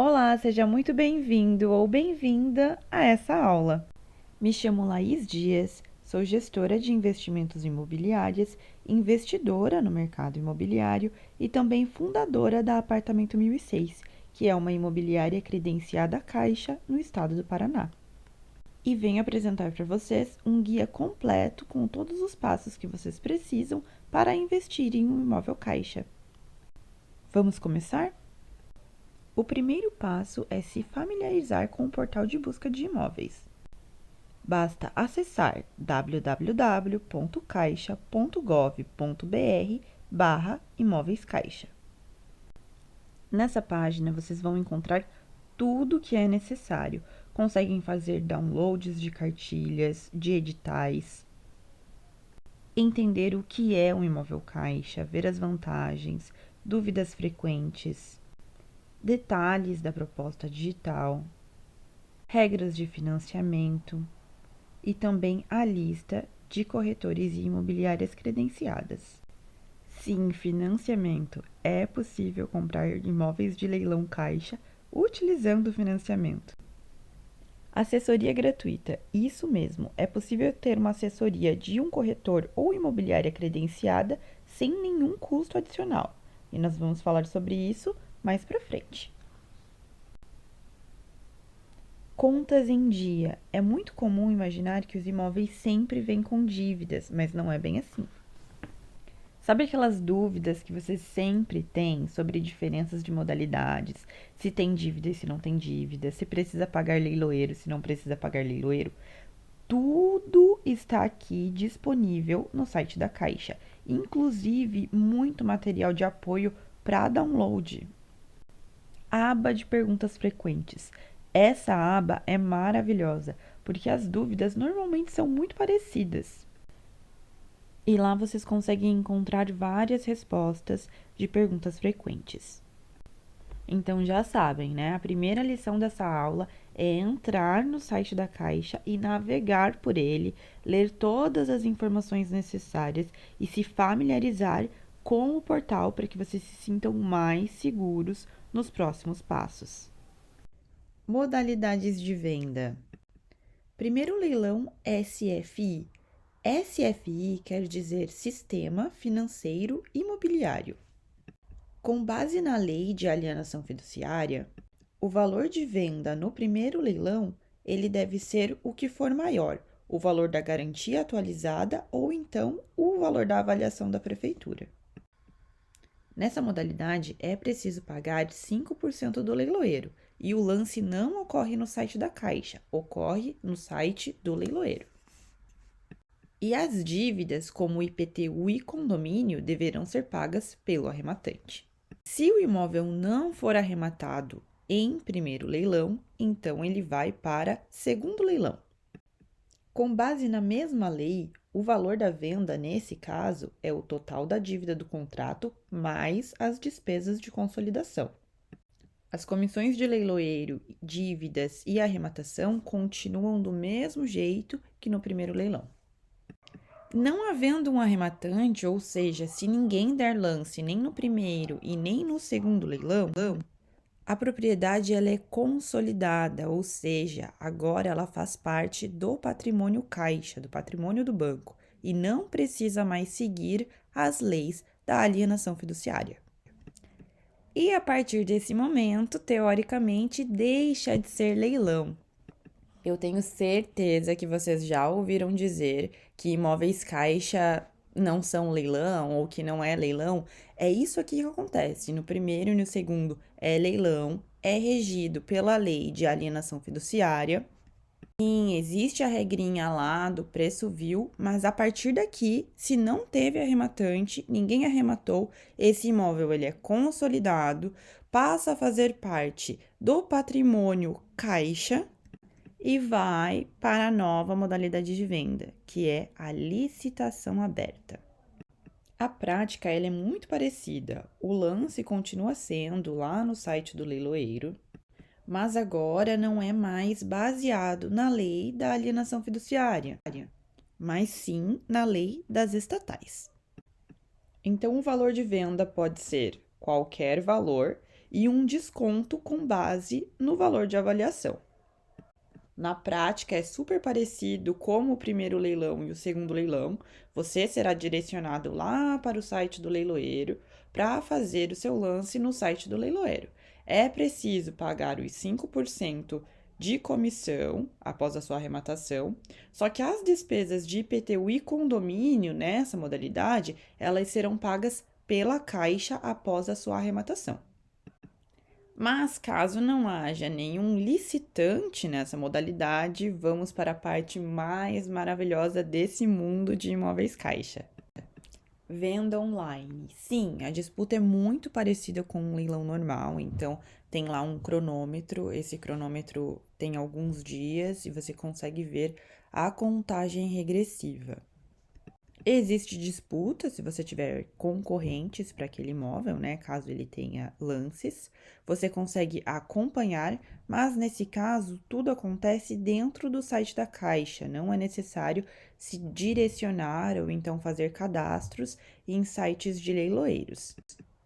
Olá, seja muito bem-vindo ou bem-vinda a essa aula. Me chamo Laís Dias, sou gestora de investimentos imobiliários, investidora no mercado imobiliário e também fundadora da Apartamento 1006, que é uma imobiliária credenciada à Caixa no estado do Paraná. E venho apresentar para vocês um guia completo com todos os passos que vocês precisam para investir em um imóvel Caixa. Vamos começar? O primeiro passo é se familiarizar com o portal de busca de imóveis. Basta acessar www.caixa.gov.br/imóveis caixa. Nessa página vocês vão encontrar tudo o que é necessário. Conseguem fazer downloads de cartilhas, de editais, entender o que é um imóvel caixa, ver as vantagens, dúvidas frequentes, detalhes da proposta digital, regras de financiamento e também a lista de corretores e imobiliárias credenciadas. Sim, financiamento. É possível comprar imóveis de leilão caixa utilizando o financiamento. Assessoria gratuita. Isso mesmo, é possível ter uma assessoria de um corretor ou imobiliária credenciada sem nenhum custo adicional. E nós vamos falar sobre isso mais para frente. Contas em dia. É muito comum imaginar que os imóveis sempre vêm com dívidas, mas não é bem assim. Sabe aquelas dúvidas que você sempre tem sobre diferenças de modalidades? Se tem dívida e se não tem dívida, se precisa pagar leiloeiro, se não precisa pagar leiloeiro? Tudo está aqui disponível no site da Caixa, inclusive muito material de apoio para download. A aba de perguntas frequentes. Essa aba é maravilhosa, porque as dúvidas normalmente são muito parecidas. E lá vocês conseguem encontrar várias respostas de perguntas frequentes. Então já sabem, né? A primeira lição dessa aula é entrar no site da Caixa e navegar por ele, ler todas as informações necessárias e se familiarizar com o portal para que vocês se sintam mais seguros nos próximos passos. Modalidades de venda. Primeiro leilão SFI. SFI quer dizer Sistema Financeiro Imobiliário. Com base na Lei de Alienação Fiduciária, o valor de venda no primeiro leilão, ele deve ser o que for maior, o valor da garantia atualizada ou então o valor da avaliação da prefeitura. Nessa modalidade, é preciso pagar 5% do leiloeiro e o lance não ocorre no site da Caixa, ocorre no site do leiloeiro. E as dívidas, como IPTU e condomínio, deverão ser pagas pelo arrematante. Se o imóvel não for arrematado em primeiro leilão, então ele vai para segundo leilão. Com base na mesma lei, o valor da venda, nesse caso, é o total da dívida do contrato mais as despesas de consolidação. As comissões de leiloeiro, dívidas e arrematação continuam do mesmo jeito que no primeiro leilão. Não havendo um arrematante, ou seja, se ninguém der lance nem no primeiro e nem no segundo leilão, a propriedade ela é consolidada, ou seja, agora ela faz parte do patrimônio caixa, do patrimônio do banco, e não precisa mais seguir as leis da alienação fiduciária. E a partir desse momento, teoricamente, deixa de ser leilão. Eu tenho certeza que vocês já ouviram dizer que imóveis caixa não são leilão ou que não é leilão. É isso aqui que acontece. No primeiro e no segundo é leilão, é regido pela lei de alienação fiduciária. Sim, existe a regrinha lá do preço vil, mas a partir daqui, se não teve arrematante, ninguém arrematou, esse imóvel ele é consolidado, passa a fazer parte do patrimônio caixa e vai para a nova modalidade de venda, que é a licitação aberta. A prática ela é muito parecida. O lance continua sendo lá no site do leiloeiro, mas agora não é mais baseado na lei da alienação fiduciária, mas sim na lei das estatais. Então, o valor de venda pode ser qualquer valor e um desconto com base no valor de avaliação. Na prática, é super parecido como o primeiro leilão e o segundo leilão. Você será direcionado lá para o site do leiloeiro para fazer o seu lance no site do leiloeiro. É preciso pagar os 5% de comissão após a sua arrematação, só que as despesas de IPTU e condomínio nessa modalidade, elas serão pagas pela Caixa após a sua arrematação. Mas caso não haja nenhum licitante nessa modalidade, vamos para a parte mais maravilhosa desse mundo de imóveis caixa. Venda online. Sim, a disputa é muito parecida com um leilão normal, então tem lá um cronômetro, esse cronômetro tem alguns dias e você consegue ver a contagem regressiva. Existe disputa se você tiver concorrentes para aquele imóvel, né? Caso ele tenha lances, você consegue acompanhar, mas nesse caso tudo acontece dentro do site da Caixa, não é necessário se direcionar ou então fazer cadastros em sites de leiloeiros.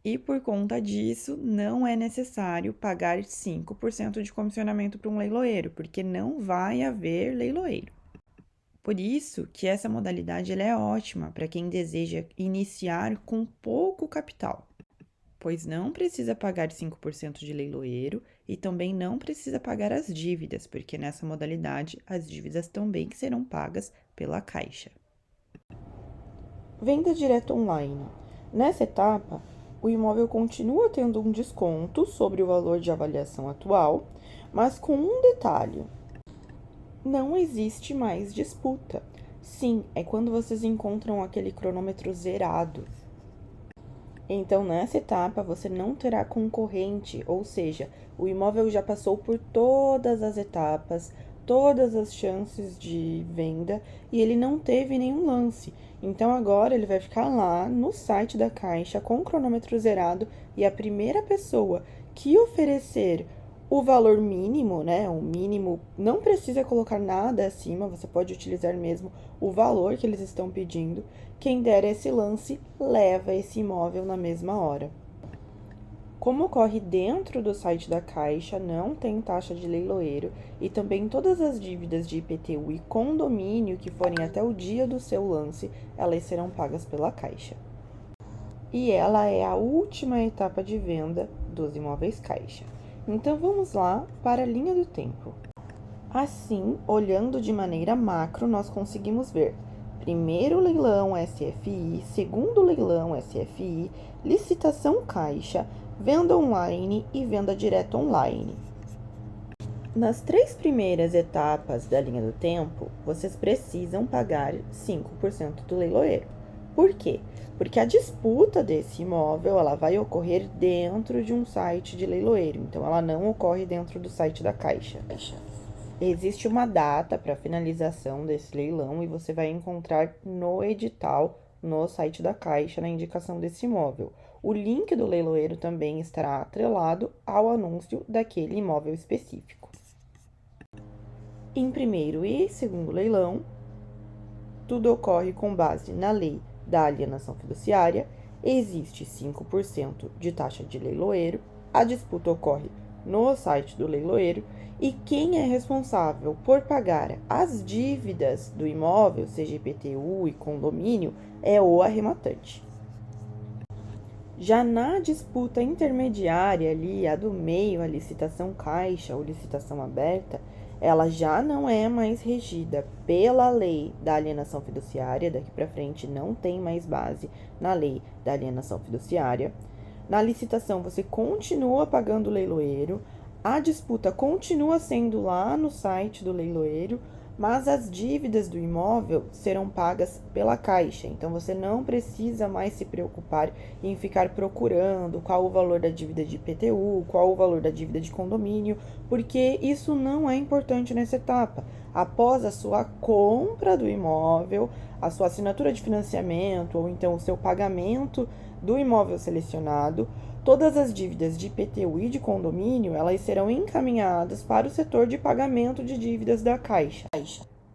E por conta disso, não é necessário pagar 5% de comissionamento para um leiloeiro, porque não vai haver leiloeiro. Por isso que essa modalidade ela é ótima para quem deseja iniciar com pouco capital, pois não precisa pagar 5% de leiloeiro e também não precisa pagar as dívidas, porque nessa modalidade as dívidas também serão pagas pela Caixa. Venda direta online. Nessa etapa, o imóvel continua tendo um desconto sobre o valor de avaliação atual, mas com um detalhe: não existe mais disputa. Sim, é quando vocês encontram aquele cronômetro zerado. Então, nessa etapa, você não terá concorrente, ou seja, o imóvel já passou por todas as etapas, todas as chances de venda e ele não teve nenhum lance. Então, agora ele vai ficar lá no site da Caixa com o cronômetro zerado e a primeira pessoa que oferecer o valor mínimo, né? O mínimo, não precisa colocar nada acima, você pode utilizar mesmo o valor que eles estão pedindo. Quem der esse lance, leva esse imóvel na mesma hora. Como ocorre dentro do site da Caixa, não tem taxa de leiloeiro e também todas as dívidas de IPTU e condomínio que forem até o dia do seu lance, elas serão pagas pela Caixa. E ela é a última etapa de venda dos imóveis Caixa. Então, vamos lá para a linha do tempo. Assim, olhando de maneira macro, nós conseguimos ver primeiro leilão SFI, segundo leilão SFI, licitação Caixa, venda online e venda direta online. Nas 3 primeiras etapas da linha do tempo, vocês precisam pagar 5% do leiloeiro. Por quê? Porque a disputa desse imóvel, ela vai ocorrer dentro de um site de leiloeiro, então ela não ocorre dentro do site da Caixa. Existe uma data para finalização desse leilão e você vai encontrar no edital, no site da Caixa, na indicação desse imóvel. O link do leiloeiro também estará atrelado ao anúncio daquele imóvel específico. Em primeiro e segundo leilão, tudo ocorre com base na lei da alienação fiduciária, existe 5% de taxa de leiloeiro, a disputa ocorre no site do leiloeiro e quem é responsável por pagar as dívidas do imóvel, seja IPTU e condomínio, é o arrematante. Já na disputa intermediária ali, a do meio, a licitação Caixa ou licitação aberta, ela já não é mais regida pela lei da alienação fiduciária, daqui para frente não tem mais base na lei da alienação fiduciária. Na licitação você continua pagando o leiloeiro, a disputa continua sendo lá no site do leiloeiro, mas as dívidas do imóvel serão pagas pela Caixa, então você não precisa mais se preocupar em ficar procurando qual o valor da dívida de IPTU, qual o valor da dívida de condomínio, porque isso não é importante nessa etapa. Após a sua compra do imóvel, a sua assinatura de financiamento ou então o seu pagamento do imóvel selecionado, todas as dívidas de IPTU e de condomínio, elas serão encaminhadas para o setor de pagamento de dívidas da Caixa.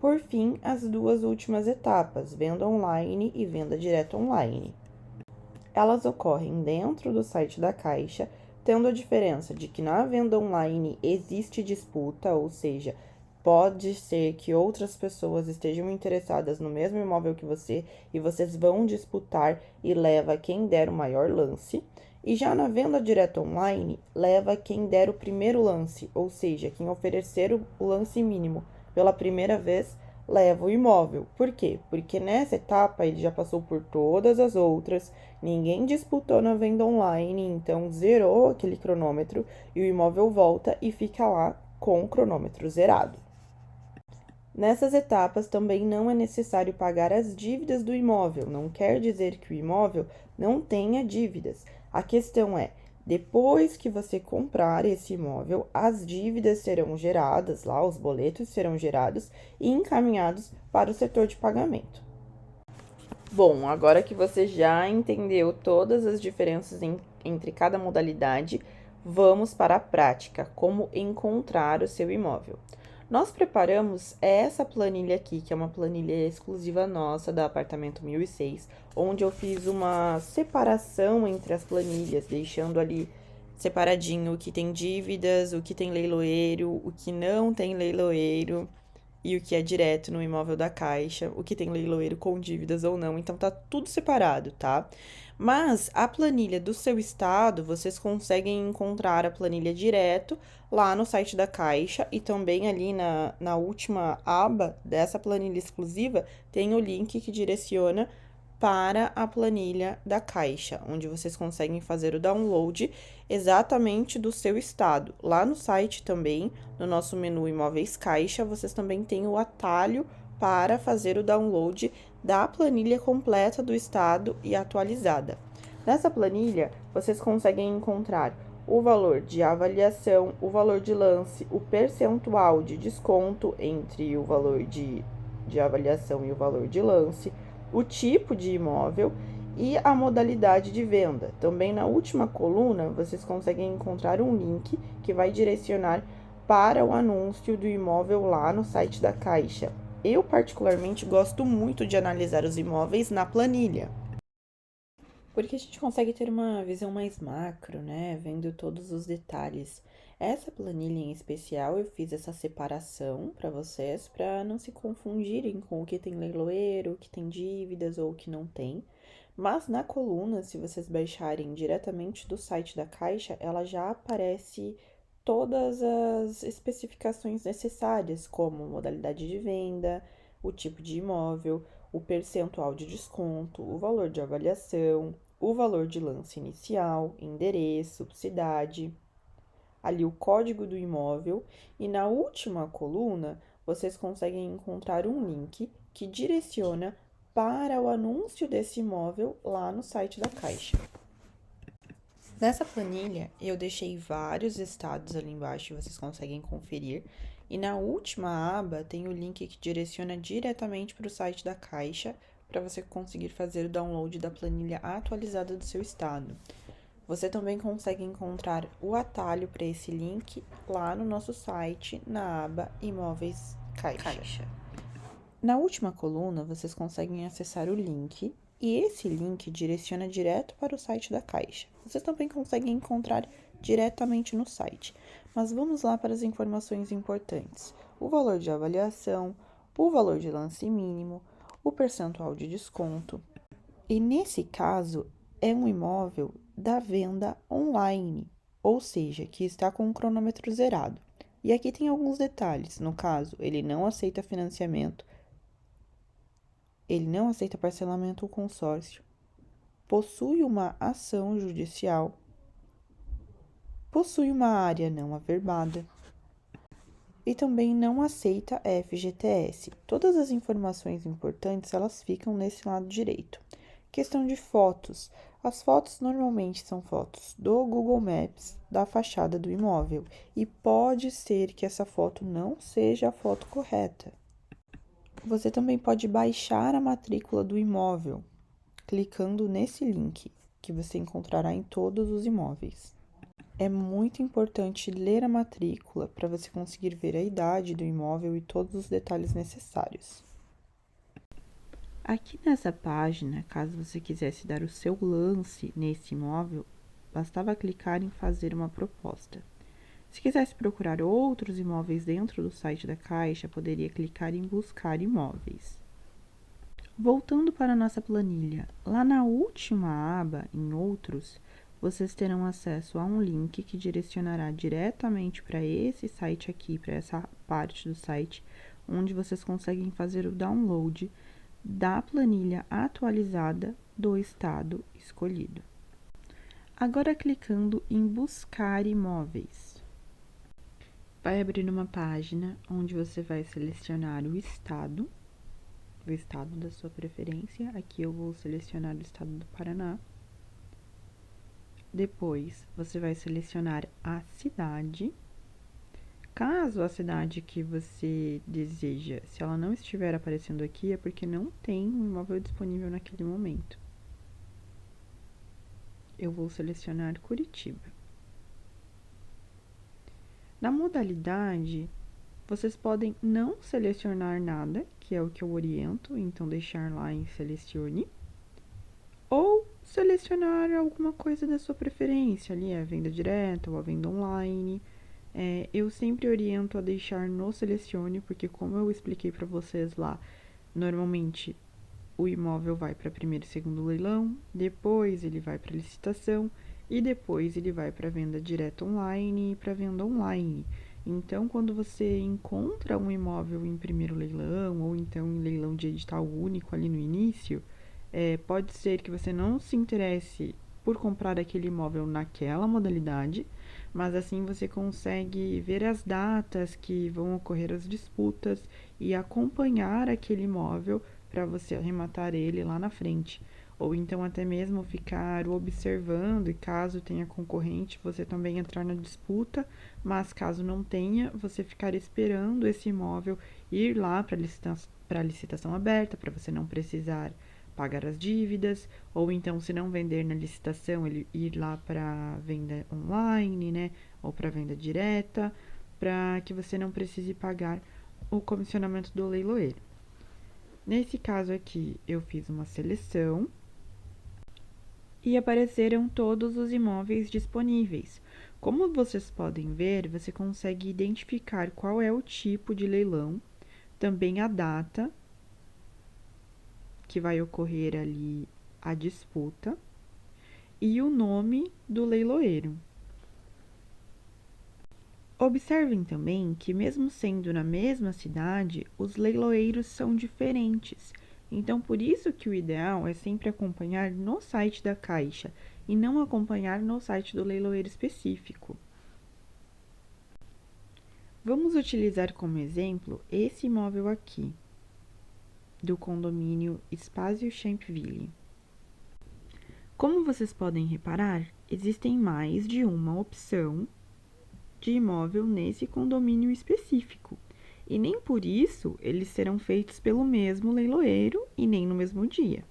Por fim, as 2 últimas etapas, venda online e venda direta online. Elas ocorrem dentro do site da Caixa, tendo a diferença de que na venda online existe disputa, ou seja, pode ser que outras pessoas estejam interessadas no mesmo imóvel que você e vocês vão disputar e leva quem der o maior lance. E já na venda direta online, leva quem der o primeiro lance, ou seja, quem oferecer o lance mínimo pela primeira vez, leva o imóvel. Por quê? Porque nessa etapa ele já passou por todas as outras, ninguém disputou na venda online, então zerou aquele cronômetro e o imóvel volta e fica lá com o cronômetro zerado. Nessas etapas também não é necessário pagar as dívidas do imóvel, não quer dizer que o imóvel não tenha dívidas. A questão é, depois que você comprar esse imóvel, as dívidas serão geradas lá, os boletos serão gerados e encaminhados para o setor de pagamento. Bom, agora que você já entendeu todas as diferenças entre cada modalidade, vamos para a prática, como encontrar o seu imóvel. Nós preparamos essa planilha aqui, que é uma planilha exclusiva nossa da Apartamento 1006, onde eu fiz uma separação entre as planilhas, deixando ali separadinho o que tem dívidas, o que tem leiloeiro, o que não tem leiloeiro e o que é direto no imóvel da Caixa, o que tem leiloeiro com dívidas ou não. Então tá tudo separado, tá? Mas a planilha do seu estado, vocês conseguem encontrar a planilha direto lá no site da Caixa e também ali na última aba dessa planilha exclusiva tem o link que direciona para a planilha da Caixa, onde vocês conseguem fazer o download exatamente do seu estado. Lá no site também, no nosso menu Imóveis Caixa, vocês também têm o atalho para fazer o download da planilha completa do estado e atualizada. Nessa planilha, vocês conseguem encontrar o valor de avaliação, o valor de lance, o percentual de desconto entre o valor de avaliação e o valor de lance, o tipo de imóvel e a modalidade de venda. Também na última coluna, vocês conseguem encontrar um link que vai direcionar para o anúncio do imóvel lá no site da Caixa. Eu, particularmente, gosto muito de analisar os imóveis na planilha, porque a gente consegue ter uma visão mais macro, né? Vendo todos os detalhes. Essa planilha em especial, eu fiz essa separação para vocês, para não se confundirem com o que tem leiloeiro, o que tem dívidas ou o que não tem. Mas na coluna, se vocês baixarem diretamente do site da Caixa, ela já aparece todas as especificações necessárias, como modalidade de venda, o tipo de imóvel, o percentual de desconto, o valor de avaliação, o valor de lance inicial, endereço, cidade, ali o código do imóvel, e na última coluna vocês conseguem encontrar um link que direciona para o anúncio desse imóvel lá no site da Caixa. Nessa planilha, eu deixei vários estados ali embaixo, vocês conseguem conferir. E na última aba tem o link que direciona diretamente para o site da Caixa, para você conseguir fazer o download da planilha atualizada do seu estado. Você também consegue encontrar o atalho para esse link lá no nosso site, na aba Imóveis Caixa. Na última coluna, vocês conseguem acessar o link e esse link direciona direto para o site da Caixa. Vocês também conseguem encontrar diretamente no site. Mas vamos lá para as informações importantes. O valor de avaliação, o valor de lance mínimo, o percentual de desconto. E nesse caso, é um imóvel da venda online, ou seja, que está com o cronômetro zerado. E aqui tem alguns detalhes. No caso, ele não aceita financiamento, ele não aceita parcelamento ou consórcio, possui uma ação judicial, possui uma área não averbada e também não aceita FGTS. Todas as informações importantes, elas ficam nesse lado direito. Questão de fotos. As fotos normalmente são fotos do Google Maps da fachada do imóvel e pode ser que essa foto não seja a foto correta. Você também pode baixar a matrícula do imóvel, clicando nesse link, que você encontrará em todos os imóveis. É muito importante ler a matrícula para você conseguir ver a idade do imóvel e todos os detalhes necessários. Aqui nessa página, caso você quisesse dar o seu lance nesse imóvel, bastava clicar em fazer uma proposta. Se quisesse procurar outros imóveis dentro do site da Caixa, poderia clicar em buscar imóveis. Voltando para a nossa planilha, lá na última aba, em outros, vocês terão acesso a um link que direcionará diretamente para esse site aqui, para essa parte do site, onde vocês conseguem fazer o download da planilha atualizada do estado escolhido. Agora, clicando em buscar imóveis, vai abrir uma página onde você vai selecionar o estado da sua preferência. Aqui eu vou selecionar o estado do Paraná. Depois, você vai selecionar a cidade. Caso a cidade que você deseja, se ela não estiver aparecendo aqui, é porque não tem um imóvel disponível naquele momento. Eu vou selecionar Curitiba. Na modalidade, vocês podem não selecionar nada, que é o que eu oriento, então deixar lá em selecione, ou selecionar alguma coisa da sua preferência, ali a venda direta ou a venda online. Eu sempre oriento a deixar no selecione, porque como eu expliquei para vocês lá, normalmente o imóvel vai para primeiro e segundo leilão, depois ele vai para licitação e depois ele vai para venda direta online e para venda online. Então, quando você encontra um imóvel em primeiro leilão ou então em leilão de edital único ali no início, pode ser que você não se interesse por comprar aquele imóvel naquela modalidade, mas assim você consegue ver as datas que vão ocorrer as disputas e acompanhar aquele imóvel para você arrematar ele lá na frente. Ou então até mesmo ficar observando e caso tenha concorrente, você também entrar na disputa, mas caso não tenha, você ficar esperando esse imóvel ir lá para a licitação aberta, para você não precisar pagar as dívidas, ou então se não vender na licitação, ele ir lá para venda online, né, ou para venda direta, para que você não precise pagar o comissionamento do leiloeiro. Nesse caso aqui, eu fiz uma seleção e apareceram todos os imóveis disponíveis. Como vocês podem ver, você consegue identificar qual é o tipo de leilão, também a data que vai ocorrer ali a disputa e o nome do leiloeiro. Observem também que, mesmo sendo na mesma cidade, os leiloeiros são diferentes. Então, por isso que o ideal é sempre acompanhar no site da Caixa e não acompanhar no site do leiloeiro específico. Vamos utilizar como exemplo esse imóvel aqui, do condomínio Spazio Champville. Como vocês podem reparar, existem mais de uma opção de imóvel nesse condomínio específico. E nem por isso eles serão feitos pelo mesmo leiloeiro e nem no mesmo dia.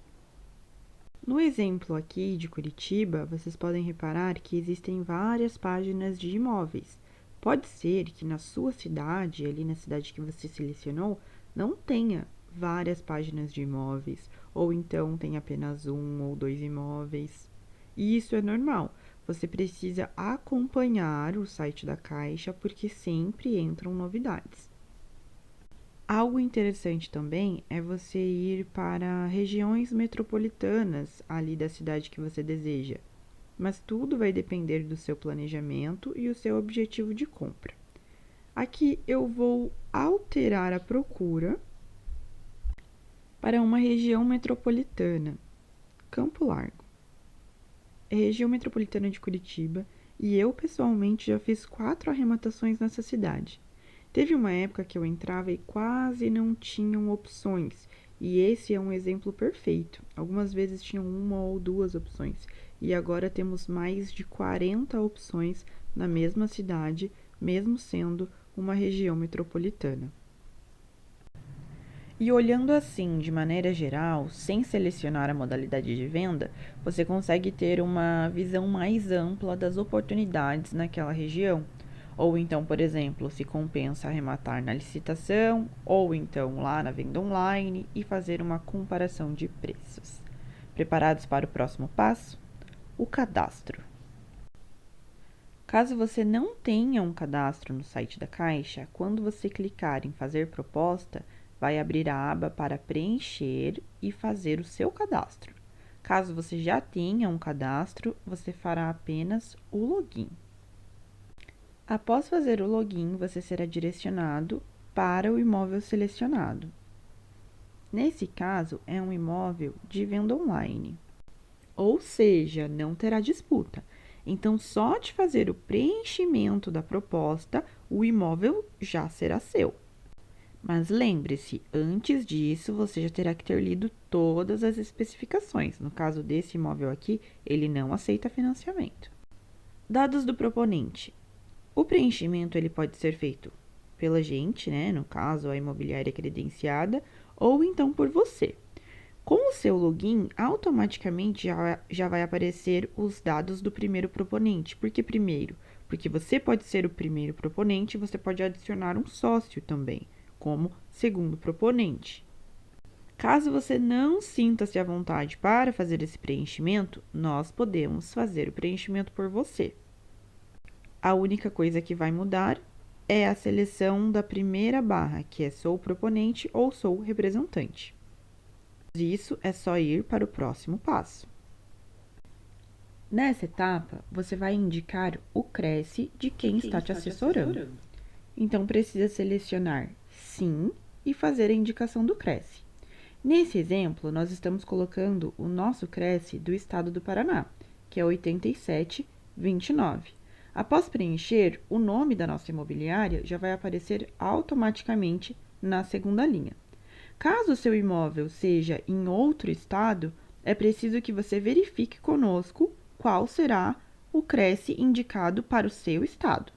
No exemplo aqui de Curitiba, vocês podem reparar que existem várias páginas de imóveis. Pode ser que na sua cidade, ali na cidade que você selecionou, não tenha várias páginas de imóveis, ou então tem apenas um ou dois imóveis. E isso é normal. Você precisa acompanhar o site da Caixa, porque sempre entram novidades. Algo interessante também é você ir para regiões metropolitanas ali da cidade que você deseja, mas tudo vai depender do seu planejamento e o seu objetivo de compra. Aqui eu vou alterar a procura para uma região metropolitana, Campo Largo. É região metropolitana de Curitiba e eu pessoalmente já fiz 4 arrematações nessa cidade. Teve uma época que eu entrava e quase não tinham opções, e esse é um exemplo perfeito. Algumas vezes tinham uma ou duas opções, e agora temos mais de 40 opções na mesma cidade, mesmo sendo uma região metropolitana. E olhando assim, de maneira geral, sem selecionar a modalidade de venda, você consegue ter uma visão mais ampla das oportunidades naquela região. Ou então, por exemplo, se compensa arrematar na licitação, ou então lá na venda online e fazer uma comparação de preços. Preparados para o próximo passo? O cadastro. Caso você não tenha um cadastro no site da Caixa, quando você clicar em fazer proposta, vai abrir a aba para preencher e fazer o seu cadastro. Caso você já tenha um cadastro, você fará apenas o login. Após fazer o login, você será direcionado para o imóvel selecionado. Nesse caso, é um imóvel de venda online, ou seja, não terá disputa. Então, só de fazer o preenchimento da proposta, o imóvel já será seu. Mas lembre-se, antes disso, você já terá que ter lido todas as especificações. No caso desse imóvel aqui, ele não aceita financiamento. Dados do proponente. O preenchimento ele pode ser feito pela gente, né? No caso, a imobiliária credenciada, ou então por você. Com o seu login, automaticamente já vai aparecer os dados do primeiro proponente. Por que primeiro? Porque você pode ser o primeiro proponente e você pode adicionar um sócio também, como segundo proponente. Caso você não sinta-se à vontade para fazer esse preenchimento, nós podemos fazer o preenchimento por você. A única coisa que vai mudar é a seleção da primeira barra, que é sou proponente ou sou representante. Isso é só ir para o próximo passo. Nessa etapa, você vai indicar o Cresce de quem está te assessorando. Então, precisa selecionar Sim e fazer a indicação do Cresce. Nesse exemplo, nós estamos colocando o nosso Cresce do estado do Paraná, que é 8729. Após preencher, o nome da nossa imobiliária já vai aparecer automaticamente na segunda linha. Caso o seu imóvel seja em outro estado, é preciso que você verifique conosco qual será o Cresce indicado para o seu estado.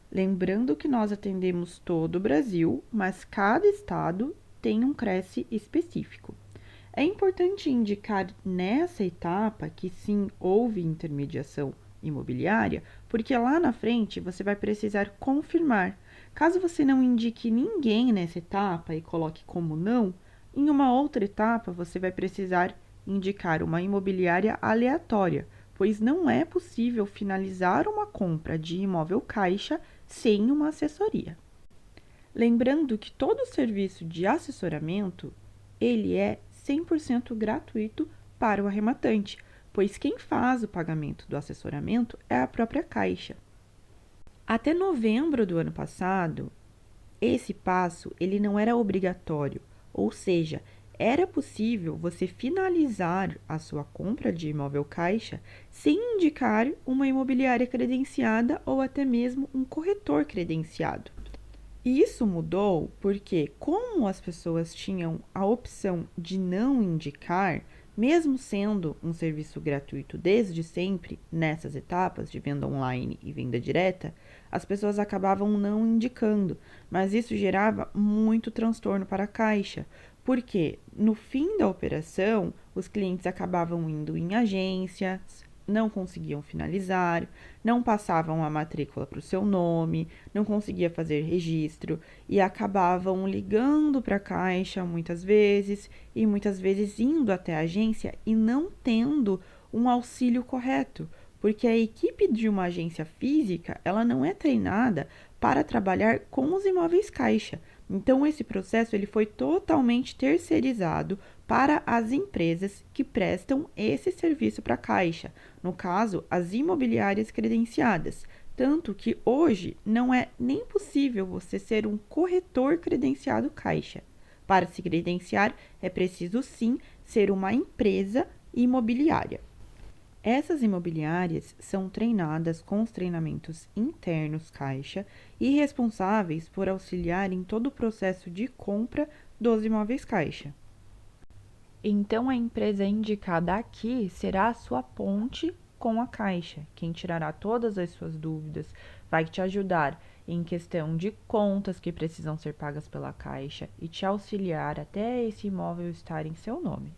Lembrando que nós atendemos todo o Brasil, mas cada estado tem um Cresce específico. É importante indicar nessa etapa que sim, houve intermediação imobiliária, porque lá na frente você vai precisar confirmar. Caso você não indique ninguém nessa etapa e coloque como não, em uma outra etapa você vai precisar indicar uma imobiliária aleatória, pois não é possível finalizar uma compra de imóvel caixa sem uma assessoria. Lembrando que todo serviço de assessoramento, ele é 100% gratuito para o arrematante, pois quem faz o pagamento do assessoramento é a própria Caixa. Até novembro do ano passado, esse passo ele não era obrigatório, ou seja, era possível você finalizar a sua compra de imóvel caixa sem indicar uma imobiliária credenciada ou até mesmo um corretor credenciado. E isso mudou porque, como as pessoas tinham a opção de não indicar, mesmo sendo um serviço gratuito desde sempre, nessas etapas de venda online e venda direta, as pessoas acabavam não indicando, mas isso gerava muito transtorno para a Caixa, porque no fim da operação, os clientes acabavam indo em agências, não conseguiam finalizar, não passavam a matrícula para o seu nome, não conseguia fazer registro e acabavam ligando para a Caixa muitas vezes e muitas vezes indo até a agência e não tendo um auxílio correto, porque a equipe de uma agência física, ela não é treinada para trabalhar com os imóveis Caixa. Então esse processo ele foi totalmente terceirizado para as empresas que prestam esse serviço para a Caixa, no caso, as imobiliárias credenciadas, tanto que hoje não é nem possível você ser um corretor credenciado Caixa. Para se credenciar, é preciso sim ser uma empresa imobiliária. Essas imobiliárias são treinadas com os treinamentos internos Caixa e responsáveis por auxiliar em todo o processo de compra dos imóveis Caixa. Então, a empresa indicada aqui será a sua ponte com a Caixa, quem tirará todas as suas dúvidas, vai te ajudar em questão de contas que precisam ser pagas pela Caixa e te auxiliar até esse imóvel estar em seu nome.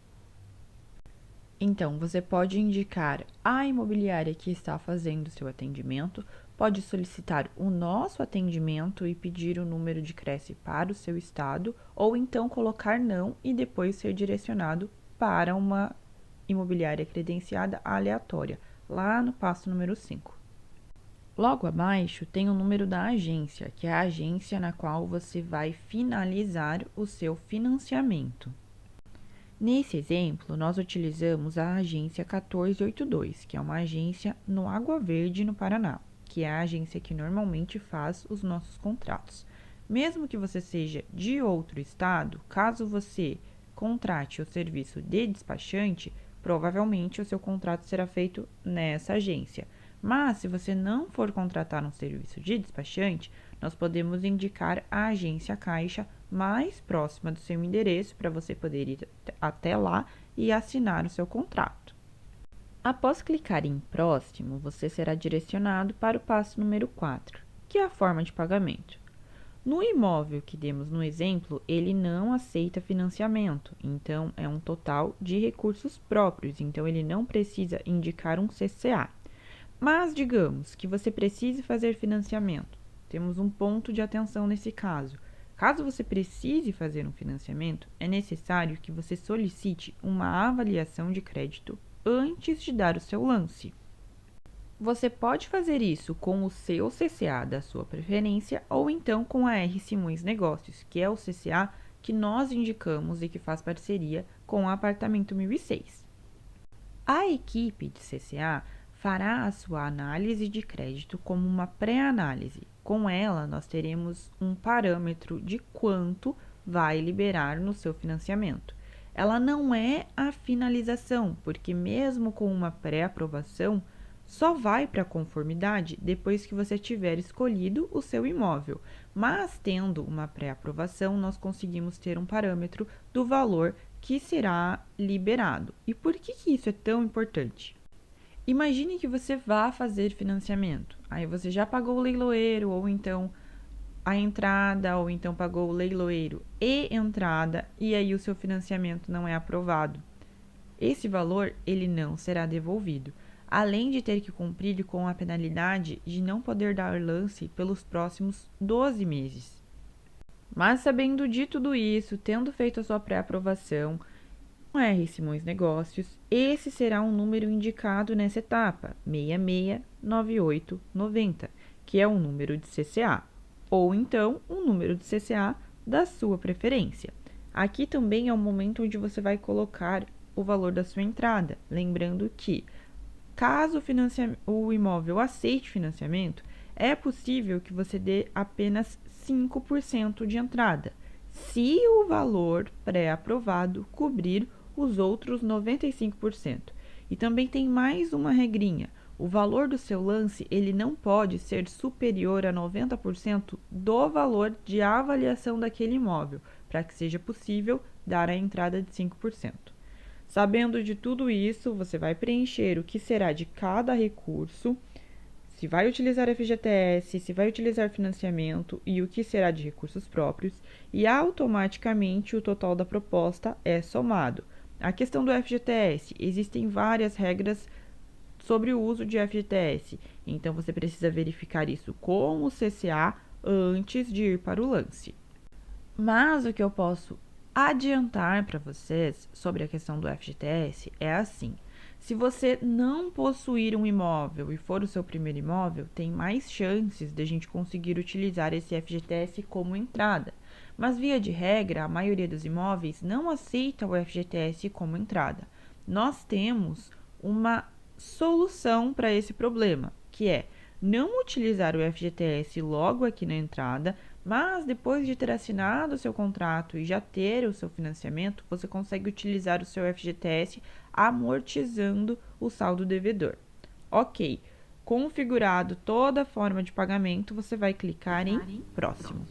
Então, você pode indicar a imobiliária que está fazendo seu atendimento, pode solicitar o nosso atendimento e pedir o número de Cresce para o seu estado, ou então colocar não e depois ser direcionado para uma imobiliária credenciada aleatória, lá no passo número 5. Logo abaixo tem o número da agência, que é a agência na qual você vai finalizar o seu financiamento. Nesse exemplo, nós utilizamos a agência 1482, que é uma agência no Água Verde, no Paraná, que é a agência que normalmente faz os nossos contratos. Mesmo que você seja de outro estado, caso você contrate o serviço de despachante, provavelmente o seu contrato será feito nessa agência. Mas, se você não for contratar um serviço de despachante, nós podemos indicar a agência Caixa mais próxima do seu endereço para você poder ir até lá e assinar o seu contrato. Após clicar em Próximo, você será direcionado para o passo número 4, que é a forma de pagamento. No imóvel que demos no exemplo, ele não aceita financiamento, então é um total de recursos próprios, então ele não precisa indicar um CCA. Mas digamos que você precise fazer financiamento. Temos um ponto de atenção nesse caso. Caso você precise fazer um financiamento, é necessário que você solicite uma avaliação de crédito antes de dar o seu lance. Você pode fazer isso com o seu CCA da sua preferência ou então com a R. Simões Negócios, que é o CCA que nós indicamos e que faz parceria com o Apartamento 1006. A equipe de CCA fará a sua análise de crédito como uma pré-análise. Com ela, nós teremos um parâmetro de quanto vai liberar no seu financiamento. Ela não é a finalização, porque mesmo com uma pré-aprovação, só vai para a conformidade depois que você tiver escolhido o seu imóvel. Mas, tendo uma pré-aprovação, nós conseguimos ter um parâmetro do valor que será liberado. E por que isso é tão importante? Imagine que você vá fazer financiamento. Aí você já pagou o leiloeiro, ou então a entrada, ou então pagou o leiloeiro e entrada, e aí o seu financiamento não é aprovado. Esse valor, ele não será devolvido, além de ter que cumprir com a penalidade de não poder dar lance pelos próximos 12 meses. Mas sabendo de tudo isso, tendo feito a sua pré-aprovação, R. Simões Negócios, esse será um número indicado nessa etapa, 669890, que é um número de CCA, ou então um número de CCA da sua preferência. Aqui também é o momento onde você vai colocar o valor da sua entrada, lembrando que, caso o imóvel aceite financiamento, é possível que você dê apenas 5% de entrada, se o valor pré-aprovado cobrir os outros 95%. E também tem mais uma regrinha. O valor do seu lance, ele não pode ser superior a 90% do valor de avaliação daquele imóvel, para que seja possível dar a entrada de 5%. Sabendo de tudo isso, você vai preencher o que será de cada recurso, se vai utilizar FGTS, se vai utilizar financiamento e o que será de recursos próprios, e automaticamente o total da proposta é somado. A questão do FGTS, existem várias regras sobre o uso de FGTS, então você precisa verificar isso com o CCA antes de ir para o lance. Mas o que eu posso adiantar para vocês sobre a questão do FGTS é assim: se você não possuir um imóvel e for o seu primeiro imóvel, tem mais chances de a gente conseguir utilizar esse FGTS como entrada. Mas, via de regra, a maioria dos imóveis não aceita o FGTS como entrada. Nós temos uma solução para esse problema, que é não utilizar o FGTS logo aqui na entrada, mas depois de ter assinado o seu contrato e já ter o seu financiamento, você consegue utilizar o seu FGTS amortizando o saldo devedor. Ok, configurado toda a forma de pagamento, você vai clicar em Próximo.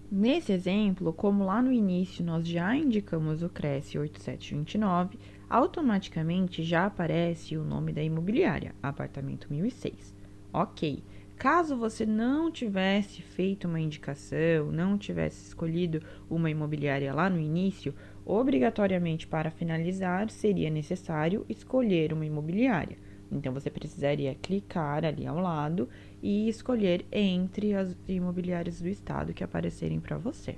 Nesse exemplo, como lá no início nós já indicamos o CRES 8729, automaticamente já aparece o nome da imobiliária, Apartamento 1006. Ok, caso você não tivesse feito uma indicação, não tivesse escolhido uma imobiliária lá no início, obrigatoriamente para finalizar seria necessário escolher uma imobiliária. Então, você precisaria clicar ali ao lado e escolher entre as imobiliárias do estado que aparecerem para você.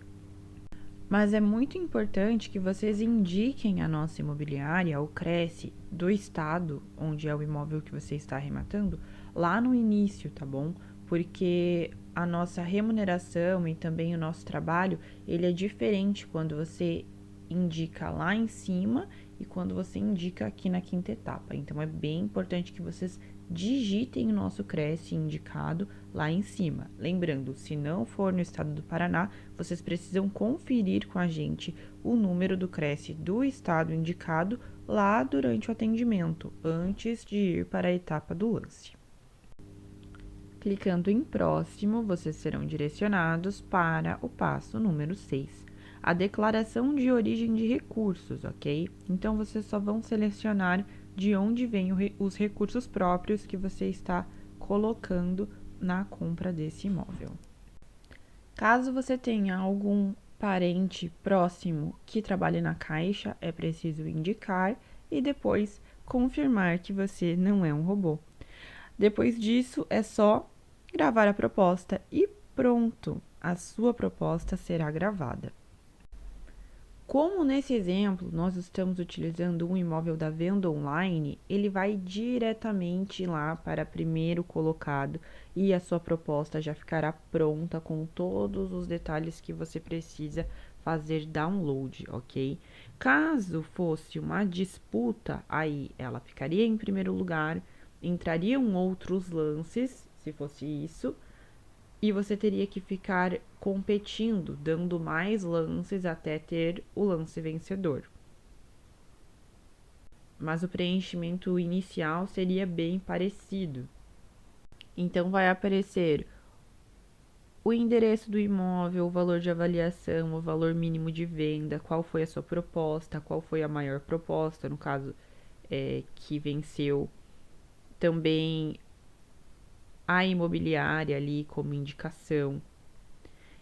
Mas é muito importante que vocês indiquem a nossa imobiliária, o Cresce, do estado onde é o imóvel que você está arrematando, lá no início, tá bom? Porque a nossa remuneração e também o nosso trabalho, ele é diferente quando você indica lá em cima e quando você indica aqui na quinta etapa. Então, é bem importante que vocês digitem o nosso Cresce indicado lá em cima. Lembrando, se não for no estado do Paraná, vocês precisam conferir com a gente o número do Cresce do estado indicado lá durante o atendimento, antes de ir para a etapa do lance. Clicando em próximo, vocês serão direcionados para o passo número 6, a declaração de origem de recursos, ok? Então, vocês só vão selecionar de onde vêm os recursos próprios que você está colocando na compra desse imóvel. Caso você tenha algum parente próximo que trabalhe na Caixa, é preciso indicar e depois confirmar que você não é um robô. Depois disso, é só gravar a proposta e pronto, a sua proposta será gravada. Como nesse exemplo nós estamos utilizando um imóvel da venda online, ele vai diretamente lá para primeiro colocado e a sua proposta já ficará pronta com todos os detalhes que você precisa fazer download, ok? Caso fosse uma disputa, aí ela ficaria em primeiro lugar, entrariam outros lances, se fosse isso, e você teria que ficar competindo, dando mais lances até ter o lance vencedor. Mas o preenchimento inicial seria bem parecido. Então, vai aparecer o endereço do imóvel, o valor de avaliação, o valor mínimo de venda, qual foi a sua proposta, qual foi a maior proposta, no caso, que venceu. Também a imobiliária ali como indicação.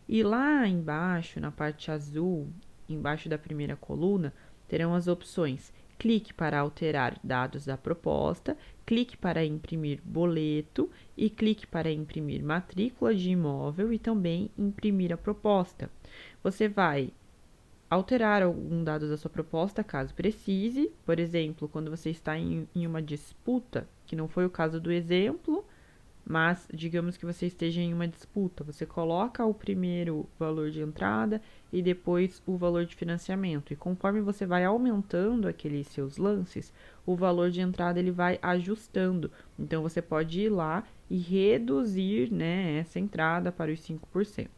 E lá embaixo, na parte azul, embaixo da primeira coluna, terão as opções: clique para alterar dados da proposta, clique para imprimir boleto e clique para imprimir matrícula de imóvel e também imprimir a proposta. Você vai alterar algum dado da sua proposta, caso precise. Por exemplo, quando você está em uma disputa, que não foi o caso do exemplo, mas digamos que você esteja em uma disputa, você coloca o primeiro valor de entrada e depois o valor de financiamento. E conforme você vai aumentando aqueles seus lances, o valor de entrada ele vai ajustando. Então você pode ir lá e reduzir, né, essa entrada para os 5%.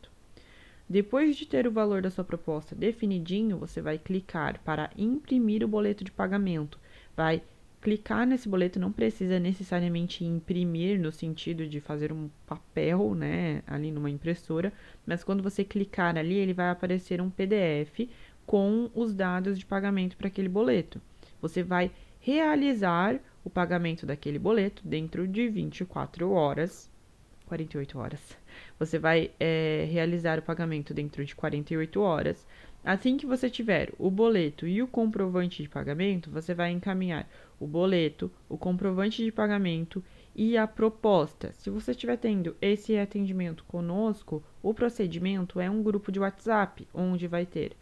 Depois de ter o valor da sua proposta definidinho, você vai clicar para imprimir o boleto de pagamento. Vai clicar nesse boleto, não precisa necessariamente imprimir no sentido de fazer um papel, né, ali numa impressora, mas quando você clicar ali, ele vai aparecer um PDF com os dados de pagamento para aquele boleto. Você vai realizar o pagamento daquele boleto dentro de 24 horas, 48 horas. Você vai realizar o pagamento dentro de 48 horas. Assim que você tiver o boleto e o comprovante de pagamento, você vai encaminhar o boleto, o comprovante de pagamento e a proposta. Se você estiver tendo esse atendimento conosco, o procedimento é um grupo de WhatsApp, onde vai ter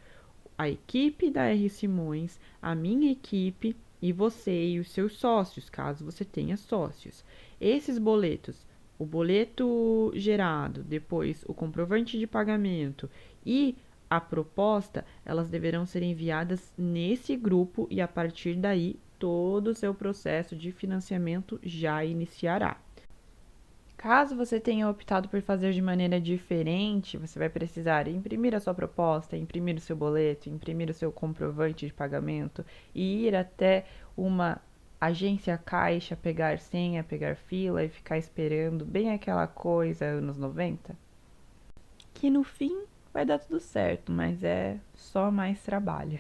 a equipe da R. Simões, a minha equipe e você e os seus sócios, caso você tenha sócios. Esses boletos, o boleto gerado, depois o comprovante de pagamento e a proposta, elas deverão ser enviadas nesse grupo e a partir daí todo o seu processo de financiamento já iniciará. Caso você tenha optado por fazer de maneira diferente, você vai precisar imprimir a sua proposta, imprimir o seu boleto, imprimir o seu comprovante de pagamento e ir até uma agência caixa, pegar senha, pegar fila e ficar esperando, bem aquela coisa anos 90, que no fim vai dar tudo certo, mas é só mais trabalho.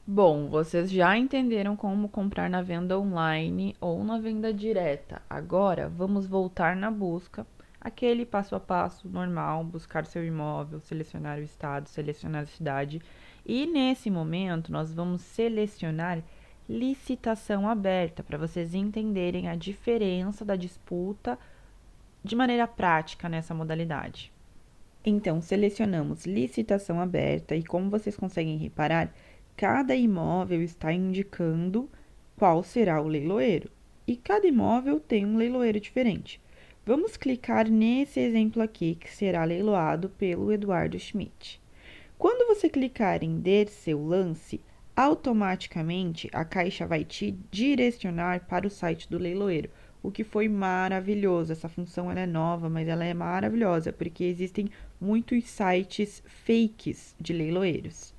Bom, vocês já entenderam como comprar na venda online ou na venda direta. Agora, vamos voltar na busca, aquele passo a passo normal, buscar seu imóvel, selecionar o estado, selecionar a cidade. E nesse momento, nós vamos selecionar licitação aberta, para vocês entenderem a diferença da disputa de maneira prática nessa modalidade. Então, selecionamos licitação aberta e, como vocês conseguem reparar, cada imóvel está indicando qual será o leiloeiro. E cada imóvel tem um leiloeiro diferente. Vamos clicar nesse exemplo aqui, que será leiloado pelo Eduardo Schmidt. Quando você clicar em Der seu lance, automaticamente a Caixa vai te direcionar para o site do leiloeiro, o que foi maravilhoso. Essa função ela é nova, mas ela é maravilhosa, porque existem muitos sites fakes de leiloeiros.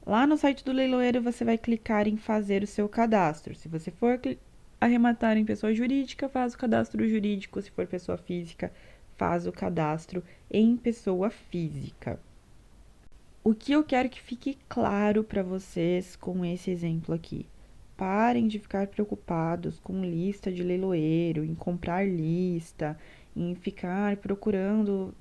Lá no site do leiloeiro, você vai clicar em fazer o seu cadastro. Se você for arrematar em pessoa jurídica, faz o cadastro jurídico. Se for pessoa física, faz o cadastro em pessoa física. O que eu quero que fique claro para vocês com esse exemplo aqui? Parem de ficar preocupados com lista de leiloeiro, em comprar lista, em ficar procurando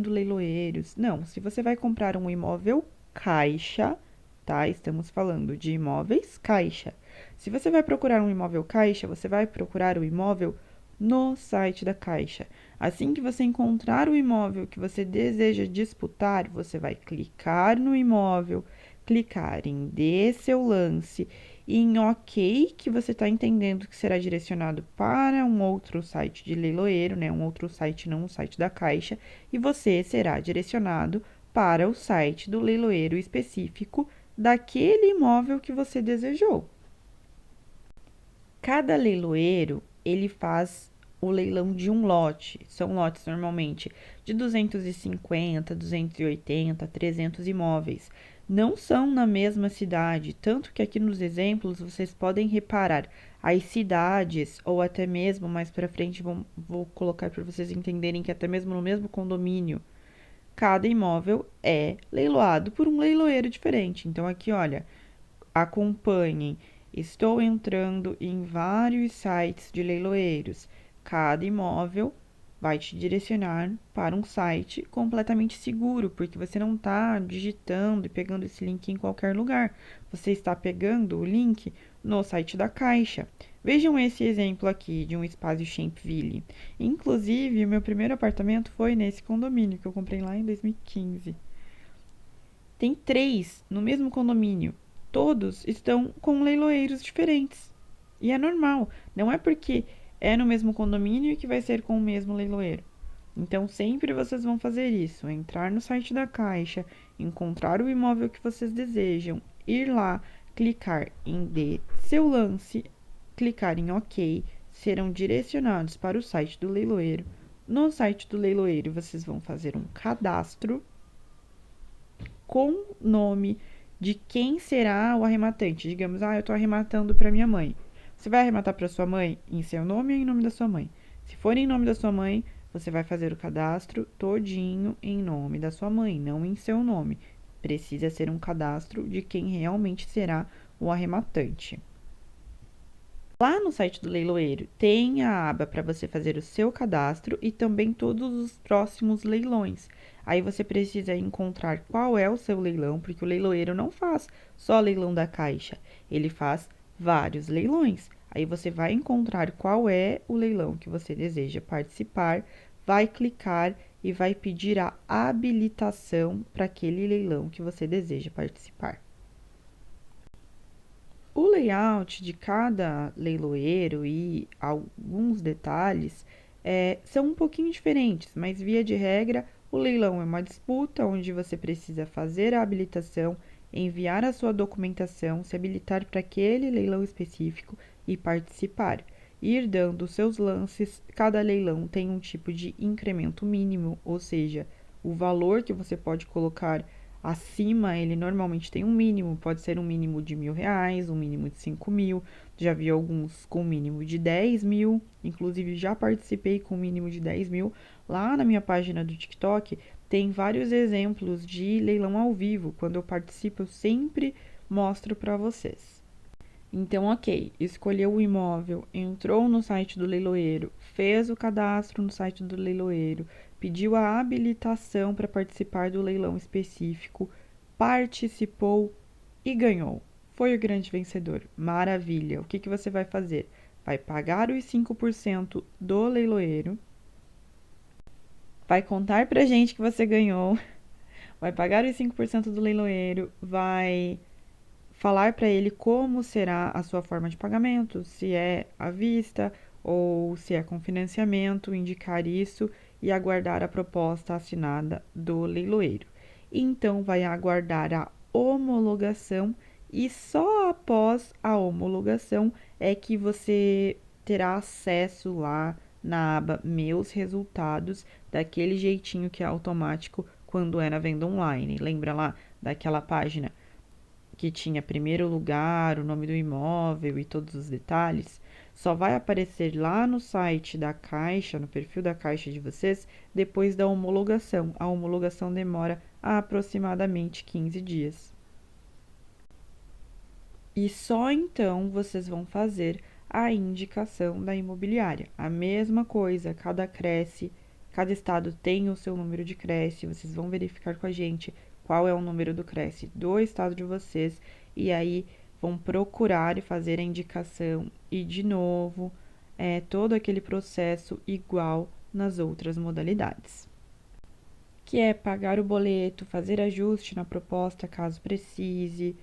leiloeiros. Não, se você vai comprar um imóvel caixa, tá? Estamos falando de imóveis caixa. Se você vai procurar um imóvel caixa, você vai procurar o imóvel no site da Caixa. Assim que você encontrar o imóvel que você deseja disputar, você vai clicar no imóvel, clicar em Dê seu lance e em OK, que você está entendendo que será direcionado para um outro site de leiloeiro, né? Um outro site, não o site da Caixa, e você será direcionado para o site do leiloeiro específico daquele imóvel que você desejou. Cada leiloeiro, ele faz o leilão de um lote. São lotes normalmente de 250, 280, 300 imóveis. Não são na mesma cidade, tanto que aqui nos exemplos vocês podem reparar as cidades, ou até mesmo mais para frente vou colocar para vocês entenderem que até mesmo no mesmo condomínio, cada imóvel é leiloado por um leiloeiro diferente. Então aqui, olha, acompanhem. Estou entrando em vários sites de leiloeiros. Cada imóvel vai te direcionar para um site completamente seguro, porque você não está digitando e pegando esse link em qualquer lugar. Você está pegando o link no site da Caixa. Vejam esse exemplo aqui de um espaço Champville. Inclusive, o meu primeiro apartamento foi nesse condomínio que eu comprei lá em 2015. Tem 3 no mesmo condomínio. Todos estão com leiloeiros diferentes. E é normal, não é porque é no mesmo condomínio que vai ser com o mesmo leiloeiro. Então, sempre vocês vão fazer isso: entrar no site da Caixa, encontrar o imóvel que vocês desejam, ir lá, clicar em Dê seu lance, clicar em OK, serão direcionados para o site do leiloeiro. No site do leiloeiro, vocês vão fazer um cadastro com nome de quem será o arrematante. Digamos, eu estou arrematando para minha mãe. Você vai arrematar para sua mãe em seu nome ou em nome da sua mãe? Se for em nome da sua mãe, você vai fazer o cadastro todinho em nome da sua mãe, não em seu nome. Precisa ser um cadastro de quem realmente será o arrematante. Lá no site do leiloeiro tem a aba para você fazer o seu cadastro e também todos os próximos leilões. Aí você precisa encontrar qual é o seu leilão, porque o leiloeiro não faz só leilão da Caixa, ele faz vários leilões. Aí você vai encontrar qual é o leilão que você deseja participar, vai clicar e vai pedir a habilitação para aquele leilão que você deseja participar. O layout de cada leiloeiro e alguns detalhes são um pouquinho diferentes, mas via de regra, o leilão é uma disputa onde você precisa fazer a habilitação, enviar a sua documentação, se habilitar para aquele leilão específico e participar. Ir dando seus lances, cada leilão tem um tipo de incremento mínimo, ou seja, o valor que você pode colocar acima, ele normalmente tem um mínimo, pode ser um mínimo de R$ 1.000, um mínimo de 5.000. Já vi alguns com mínimo de 10.000, inclusive já participei com mínimo de 10.000. Lá na minha página do TikTok tem vários exemplos de leilão ao vivo. Quando eu participo, eu sempre mostro para vocês. Então, ok, escolheu o imóvel, entrou no site do leiloeiro, fez o cadastro no site do leiloeiro, pediu a habilitação para participar do leilão específico, participou e ganhou. Foi o grande vencedor. Maravilha! O que você vai fazer? Vai pagar os 5% do leiloeiro. vai contar pra gente que você ganhou, vai pagar os 5% do leiloeiro, vai falar para ele como será a sua forma de pagamento, se é à vista ou se é com financiamento, indicar isso e aguardar a proposta assinada do leiloeiro. Então, vai aguardar a homologação e só após a homologação é que você terá acesso lá na aba Meus Resultados, daquele jeitinho que é automático quando é na venda online. Lembra lá daquela página que tinha primeiro lugar, o nome do imóvel e todos os detalhes, só vai aparecer lá no site da Caixa, no perfil da Caixa de vocês, depois da homologação. A homologação demora aproximadamente 15 dias. E só então vocês vão fazer a indicação da imobiliária. A mesma coisa, cada estado tem o seu número de CRESSE, vocês vão verificar com a gente qual é o número do CRESSE do estado de vocês e aí vão procurar e fazer a indicação e de novo todo aquele processo igual nas outras modalidades, que é pagar o boleto, fazer ajuste na proposta caso precise,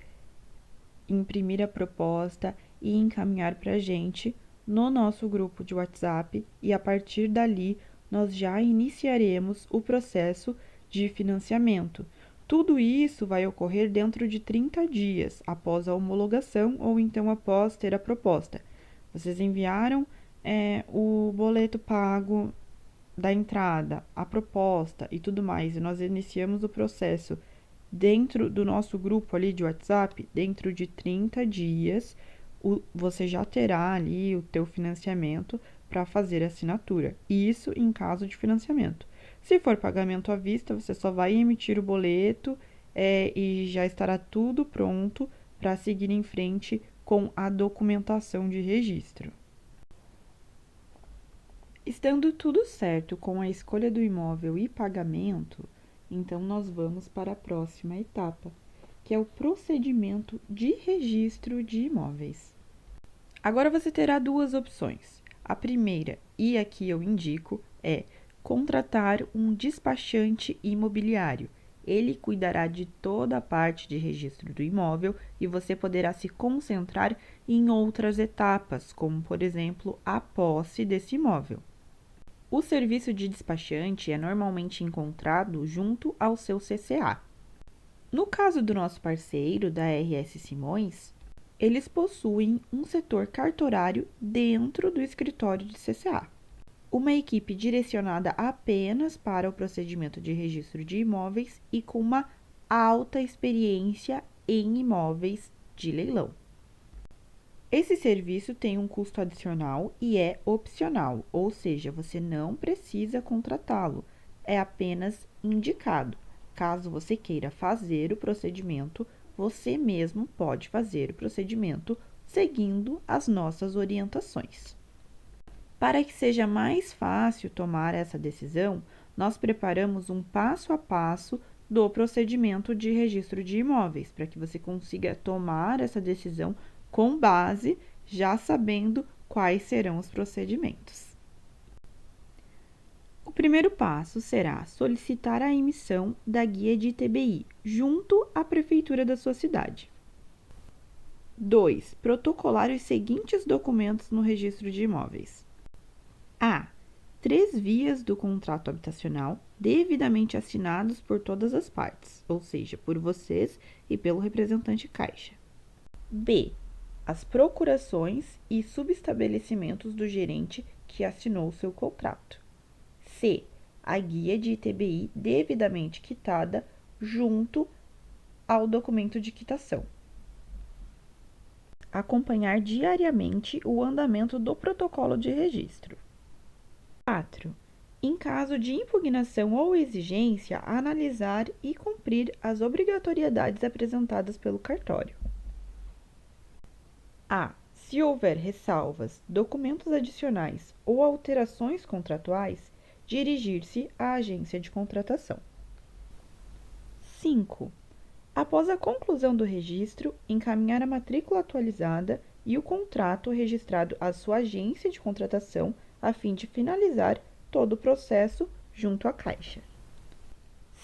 imprimir a proposta e encaminhar para a gente no nosso grupo de WhatsApp e a partir dali nós já iniciaremos o processo de financiamento. Tudo isso vai ocorrer dentro de 30 dias após a homologação ou então após ter a proposta. Vocês enviaram o boleto pago da entrada, a proposta e tudo mais, e nós iniciamos o processo dentro do nosso grupo ali de WhatsApp, dentro de 30 dias, você já terá ali o teu financiamento para fazer a assinatura. Isso em caso de financiamento. Se for pagamento à vista, você só vai emitir o boleto e já estará tudo pronto para seguir em frente com a documentação de registro. Estando tudo certo com a escolha do imóvel e pagamento, então nós vamos para a próxima etapa, que é o procedimento de registro de imóveis. Agora você terá duas opções. A primeira, e aqui eu indico, é contratar um despachante imobiliário. Ele cuidará de toda a parte de registro do imóvel e você poderá se concentrar em outras etapas, como por exemplo a posse desse imóvel. O serviço de despachante é normalmente encontrado junto ao seu CCA. No caso do nosso parceiro, da RS Simões, eles possuem um setor cartorário dentro do escritório de CCA. Uma equipe direcionada apenas para o procedimento de registro de imóveis e com uma alta experiência em imóveis de leilão. Esse serviço tem um custo adicional e é opcional, ou seja, você não precisa contratá-lo, é apenas indicado. Caso você queira fazer o procedimento, você mesmo pode fazer o procedimento seguindo as nossas orientações. Para que seja mais fácil tomar essa decisão, nós preparamos um passo a passo do procedimento de registro de imóveis, para que você consiga tomar essa decisão com base já sabendo quais serão os procedimentos. O primeiro passo será solicitar a emissão da guia de ITBI junto à prefeitura da sua cidade. 2. Protocolar os seguintes documentos no registro de imóveis. A. 3 vias do contrato habitacional devidamente assinados por todas as partes, ou seja, por vocês e pelo representante Caixa. B. As procurações e subestabelecimentos do gerente que assinou o seu contrato. C. A guia de ITBI devidamente quitada junto ao documento de quitação. Acompanhar diariamente o andamento do protocolo de registro. 4. Em caso de impugnação ou exigência, analisar e cumprir as obrigatoriedades apresentadas pelo cartório. A. Se houver ressalvas, documentos adicionais ou alterações contratuais, dirigir-se à agência de contratação. 5. Após a conclusão do registro, encaminhar a matrícula atualizada e o contrato registrado à sua agência de contratação a fim de finalizar todo o processo junto à Caixa.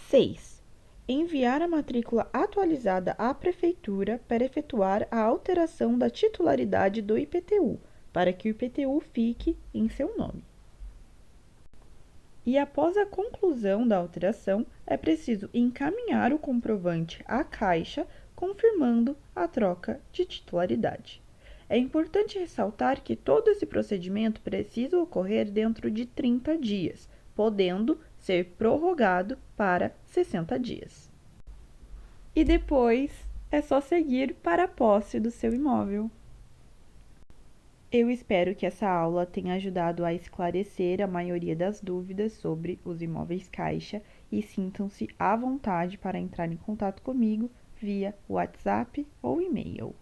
6. Enviar a matrícula atualizada à Prefeitura para efetuar a alteração da titularidade do IPTU, para que o IPTU fique em seu nome. E após a conclusão da alteração, é preciso encaminhar o comprovante à Caixa, confirmando a troca de titularidade. É importante ressaltar que todo esse procedimento precisa ocorrer dentro de 30 dias, podendo ser prorrogado para 60 dias. E depois é só seguir para a posse do seu imóvel. Eu espero que essa aula tenha ajudado a esclarecer a maioria das dúvidas sobre os imóveis Caixa e sintam-se à vontade para entrar em contato comigo via WhatsApp ou e-mail.